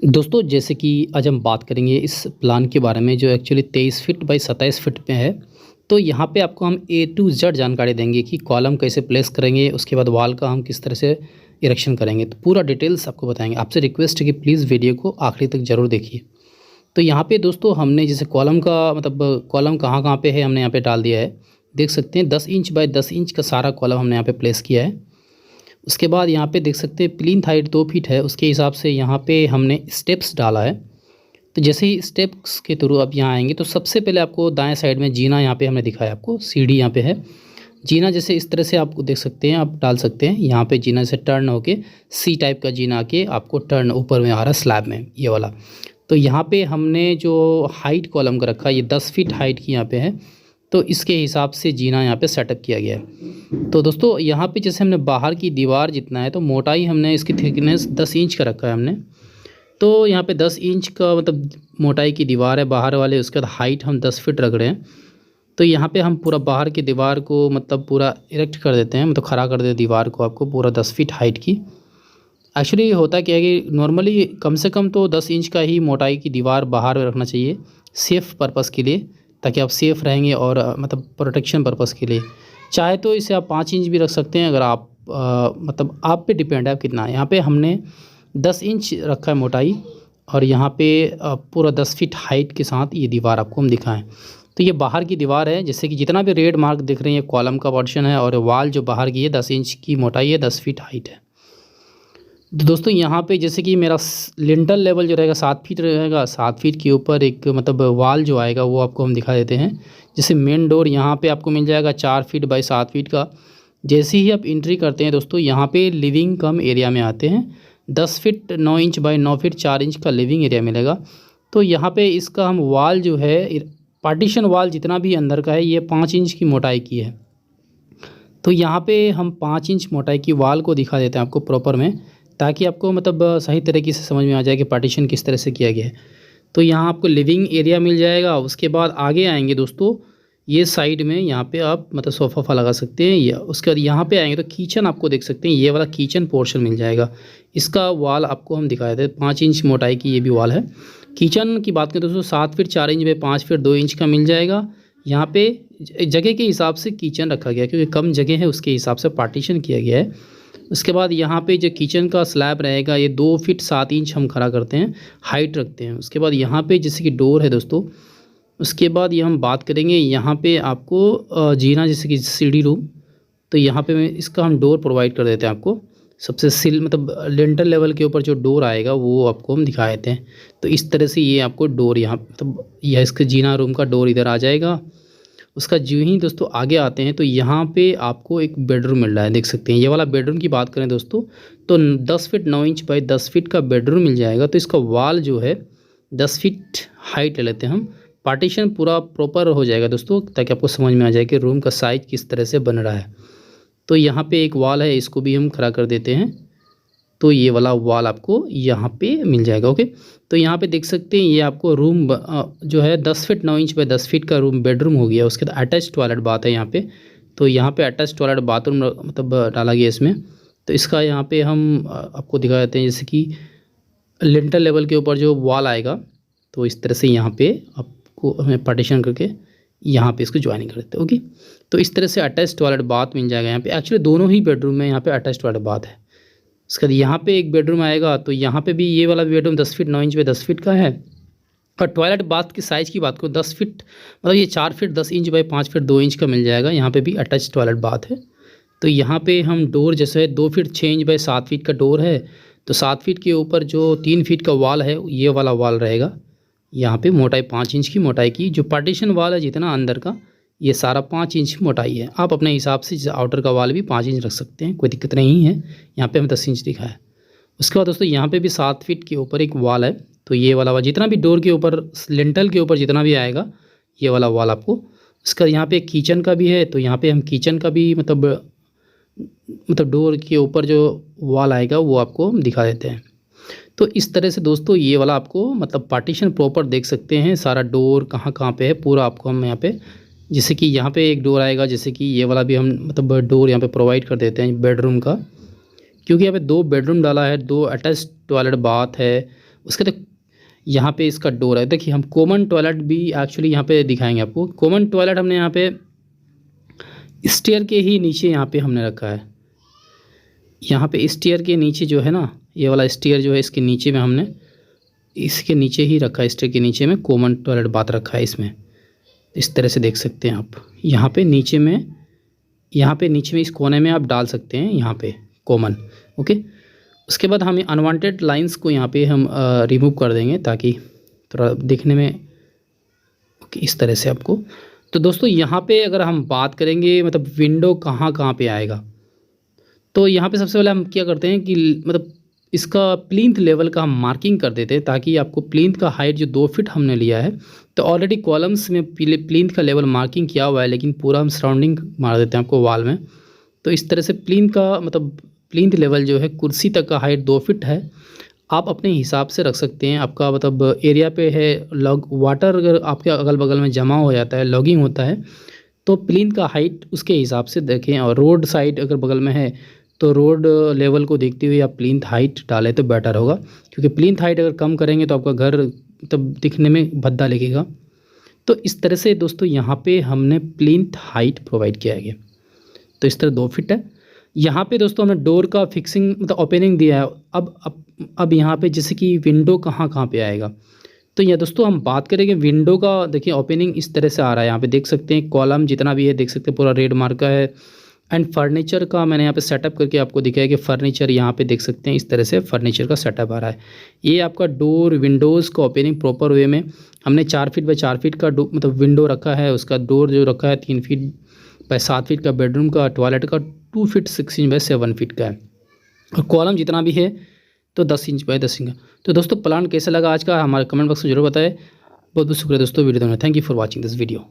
दोस्तों जैसे कि आज हम बात करेंगे इस प्लान के बारे में जो एक्चुअली 23 फीट बाई 27 फीट पे है। तो यहाँ पे आपको हम ए टू जेड जानकारी देंगे कि कॉलम कैसे प्लेस करेंगे, उसके बाद वॉल का हम किस तरह से इरेक्शन करेंगे, तो पूरा डिटेल्स आपको बताएंगे। आपसे रिक्वेस्ट है कि प्लीज़ वीडियो को आखिरी तक ज़रूर देखिए। तो यहाँ पे दोस्तों हमने जैसे कॉलम का कॉलम कहाँ कहाँ पे है हमने यहाँ पे डाल दिया है। देख सकते हैं 10 इंच बाय 10 इंच का सारा कॉलम हमने यहाँ पे प्लेस किया है। उसके बाद यहाँ पे देख सकते हैं प्लिंथ हाइट 2 फीट है, उसके हिसाब से यहाँ पे हमने स्टेप्स डाला है। तो जैसे ही स्टेप्स के थ्रू आप यहाँ आएंगे तो सबसे पहले आपको दाएं साइड में जीना यहाँ पे हमने दिखाया, आपको सीढ़ी यहाँ पे है। जीना जैसे इस तरह से आपको देख सकते हैं, आप डाल सकते हैं। यहाँ पे जीना से टर्न होके सी टाइप का जीना आके आपको टर्न ऊपर में आ रहा है स्लैब में, ये वाला। तो यहाँ पे हमने जो हाइट कॉलम का रखा, ये 10 फीट हाइट की यहाँ पे है, तो इसके हिसाब से जीना यहाँ पे सेटअप किया गया है। तो दोस्तों यहाँ पे जैसे हमने बाहर की दीवार जितना है, तो मोटाई हमने इसकी थिकनेस 10 इंच का रखा है हमने। तो यहाँ पे 10 इंच का मोटाई की दीवार है बाहर वाले, उसके बाद हाइट हम 10 फीट रख रहे हैं। तो यहाँ पे हम पूरा बाहर की दीवार को पूरा इरेक्ट कर देते हैं, खड़ा कर देते हैं दीवार को आपको पूरा 10 फीट हाइट की। एक्चुअली होता क्या है कि नॉर्मली कम से कम तो 10 इंच का ही मोटाई की दीवार बाहर में रखना चाहिए, सेफ़ पर्पज़ के लिए, ताकि आप सेफ़ रहेंगे और प्रोटेक्शन पर्पज़ के लिए। चाहे तो इसे आप 5 इंच भी रख सकते हैं, अगर आप आप पे डिपेंड है आप कितना। यहाँ पे हमने 10 इंच रखा है मोटाई, और यहाँ पे पूरा 10 फीट हाइट के साथ ये दीवार आपको हम दिखाएं। तो ये बाहर की दीवार है, जैसे कि जितना भी रेड मार्क दिख रहे हैं ये कॉलम का पोर्शन है, और वॉल जो बाहर की है 10 इंच की मोटाई है, 10 फीट हाइट है। तो दोस्तों यहाँ पे जैसे कि मेरा लिंटल लेवल जो रहेगा 7 फीट रहेगा, 7 फीट के ऊपर एक वॉल जो आएगा वो आपको हम दिखा देते हैं। जैसे मेन डोर यहाँ पे आपको मिल जाएगा 4 फीट बाई 7 फीट का। जैसे ही आप एंट्री करते हैं दोस्तों, यहाँ पे लिविंग कम एरिया में आते हैं। 10 feet 9 inch by 9 feet 4 inch का लिविंग एरिया मिलेगा। तो यहाँ पे इसका हम वॉल जो है, पार्टीशन वॉल जितना भी अंदर का है, ये 5 इंच की मोटाई की है। तो यहाँ पे हम 5 इंच मोटाई की वॉल को दिखा देते हैं आपको प्रॉपर में, ताकि आपको सही तरीके से समझ में आ जाए कि पार्टीशन किस तरह से किया गया है। तो यहाँ आपको लिविंग एरिया मिल जाएगा। उसके बाद आगे आएंगे दोस्तों, ये साइड में यहाँ पे आप सोफ़ा वोफ़ा लगा सकते हैं, या उसके बाद यहाँ पे आएंगे तो किचन आपको देख सकते हैं, ये वाला किचन पोर्शन मिल जाएगा। इसका वॉल आपको हम दिखाए थे, 5 इंच मोटाई की ये भी वॉल है। किचन की बात करें दोस्तों, 7 feet 4 inch by 5 feet 2 inch का मिल जाएगा। यहाँ पे जगह के हिसाब से किचन रखा गया, क्योंकि कम जगह है उसके हिसाब से पार्टीशन किया गया है। उसके बाद यहाँ पे जो किचन का स्लैब रहेगा, ये 2 फीट 7 इंच हम खड़ा करते हैं, हाइट रखते हैं। उसके बाद यहाँ पे जैसे कि डोर है दोस्तों, उसके बाद ये हम बात करेंगे यहाँ पे आपको जीना, जैसे कि सीढ़ी रूम। तो यहाँ पे इसका हम डोर प्रोवाइड कर देते हैं आपको। सबसे लेंटर लेवल के ऊपर जो डोर आएगा वो आपको हम दिखा देते हैं। तो इस तरह से ये आपको डोर यहाँ यह इसका जीना रूम का डोर इधर आ जाएगा। उसका जो ही दोस्तों आगे आते हैं तो यहाँ पे आपको एक बेडरूम मिल रहा है, देख सकते हैं। ये वाला बेडरूम की बात करें दोस्तों, तो 10 फीट 9 इंच बाई 10 फीट का बेडरूम मिल जाएगा। तो इसका वॉल जो है 10 फीट हाइट ले लेते हैं हम। पार्टीशन पूरा प्रॉपर हो जाएगा दोस्तों, ताकि आपको समझ में आ जाए कि रूम का साइज किस तरह से बन रहा है। तो यहाँ पे एक वॉल है, इसको भी हम खड़ा कर देते हैं। तो ये वाला वॉल आपको यहाँ पे मिल जाएगा। ओके, तो यहाँ पे देख सकते हैं ये आपको रूम जो है 10 फीट 9 इंच बाई 10 फीट का रूम बेडरूम हो गया। उसके बाद अटैच टॉयलेट बात है यहाँ पे। तो यहाँ पे अटैच टॉयलेट बाथरूम डाला गया इसमें। तो इसका यहाँ पे हम आपको दिखा देते हैं, जैसे कि लिंटर लेवल के ऊपर जो वॉल आएगा, तो इस तरह से यहाँ पे आपको हमें पार्टीशन करके यहाँ पे इसको ज्वाइनिंग कर देते हैं। ओके, तो इस तरह से अटैच टॉयलेट बाथ मिल जाएगा यहाँ पे। एक्चुअली दोनों ही बेडरूम में यहाँ पे अटैच टॉयलेट बाथ है। उसके बाद यहाँ पे एक बेडरूम आएगा, तो यहाँ पे भी ये वाला bedroom 10 feet 9 inch by 10 feet का है। और टॉयलेट बाथ की साइज़ की बात करो, 10 फीट ये 4 feet 10 inch by 5 feet 2 inch का मिल जाएगा। यहाँ पे भी अटैच टॉयलेट बाथ है। तो यहाँ पे हम डोर जैसे 2 फीट 6 इंच बाई 7 फीट का डोर है, तो 7 फीट के ऊपर जो 3 फीट का वॉल है, ये वाला वॉल रहेगा। यहाँ पे मोटाई 5 इंच की मोटाई की, जो पार्टीशन वॉल है जितना अंदर का, ये सारा 5 इंच मोटाई है। आप अपने हिसाब से आउटर का वाल भी 5 इंच रख सकते हैं, कोई दिक्कत नहीं है। यहाँ पे हम 10 इंच दिखा है। उसके बाद दोस्तों यहाँ पे भी 7 फीट के ऊपर एक वॉल है। तो ये वाला जितना भी डोर के ऊपर, लिंटल के ऊपर जितना भी आएगा, ये वाला वॉल आपको। उसका यहाँ पे किचन का भी है, तो यहाँ पे हम किचन का भी डोर के ऊपर जो वॉल आएगा वो आपको दिखा देते हैं। तो इस तरह से दोस्तों ये वाला आपको पार्टीशन प्रॉपर देख सकते हैं, सारा डोर कहाँ कहाँ पे है पूरा आपको हम यहाँ पे। जैसे कि यहाँ पे एक डोर आएगा, जैसे कि ये वाला भी हम डोर यहाँ पे प्रोवाइड कर देते हैं बेडरूम का, क्योंकि यहाँ पे 2 बेडरूम डाला है, 2 अटैच टॉयलेट बाथ है। उसके बाद यहाँ पे इसका डोर है। देखिए हम कॉमन टॉयलेट भी एक्चुअली यहाँ पे दिखाएंगे आपको। कॉमन टॉयलेट हमने यहाँ पे स्टेयर के ही नीचे यहाँ पे हमने रखा है। यहाँ पे स्टेयर के नीचे जो है ना, ये वाला स्टेयर जो है इसके नीचे में हमने इसके नीचे ही रखा है। स्टेयर के नीचे में कॉमन टॉयलेट बात रखा है इसमें, इस तरह से देख सकते हैं आप। यहाँ पे नीचे में इस कोने में आप डाल सकते हैं यहाँ पे कॉमन। ओके, उसके बाद हमें अनवांटेड लाइंस को यहाँ पे हम रिमूव कर देंगे ताकि थोड़ा दिखने में ओके इस तरह से आपको। तो दोस्तों यहाँ पे अगर हम बात करेंगे मतलब विंडो कहाँ पे आएगा, तो यहाँ पे सबसे पहले हम क्या करते हैं कि मतलब इसका प्लिंथ लेवल का हम मार्किंग कर देते हैं ताकि आपको प्लिंथ का हाइट जो 2 फीट हमने लिया है, तो ऑलरेडी कॉलम्स में प्लिंथ का लेवल मार्किंग किया हुआ है, लेकिन पूरा हम सराउंडिंग मार देते हैं आपको वॉल में। तो इस तरह से प्लिंथ का मतलब प्लिंथ लेवल जो है कुर्सी तक का हाइट 2 फीट है। आप अपने हिसाब से रख सकते हैं। आपका मतलब एरिया पे है लॉग वाटर अगर आपके अगल बगल में जमा हो जाता है, लॉगिंग होता है, तो प्लिंथ का हाइट उसके हिसाब से देखें। और रोड साइड अगर बगल में है तो रोड लेवल को देखते हुए आप प्लिंथ हाइट डालें तो बेटर होगा, क्योंकि प्लिंथ हाइट अगर कम करेंगे तो आपका घर तब दिखने में भद्दा लगेगा। तो इस तरह से दोस्तों यहाँ पे हमने प्लिंथ हाइट प्रोवाइड किया गया। तो इस तरह 2 फीट है। यहाँ पे दोस्तों हमने डोर का फिक्सिंग मतलब ओपनिंग दिया है। अब यहाँ पे जैसे कि विंडो कहाँ पे आएगा, तो यह दोस्तों हम बात करेंगे विंडो का। देखिए ओपनिंग इस तरह से आ रहा है, यहाँ पे देख सकते हैं कॉलम जितना भी है देख सकते हैं पूरा रेड मार्क का है। एंड फर्नीचर का मैंने यहाँ पे सेटअप करके आपको दिखाया कि फर्नीचर यहाँ पे देख सकते हैं इस तरह से फर्नीचर का सेटअप आ रहा है। ये आपका डोर विंडोज़ का ओपनिंग प्रॉपर वे में हमने 4 फीट बाई 4 फीट का मतलब विंडो रखा है। उसका डोर जो रखा है 3 फीट बाई 7 फीट का, बेडरूम का टॉयलेट का 2 फीट 6 इंच बाई 7 फीट का है। और कॉलम जितना भी है तो 10 इंच बाई 10 इंच का। तो दोस्तों प्लान कैसा लगा आज का हमारे कमेंट बॉक्स में जरूर बताएं। बहुत बहुत शुक्रिया दोस्तों वीडियो देखने। Thank you for watching this video.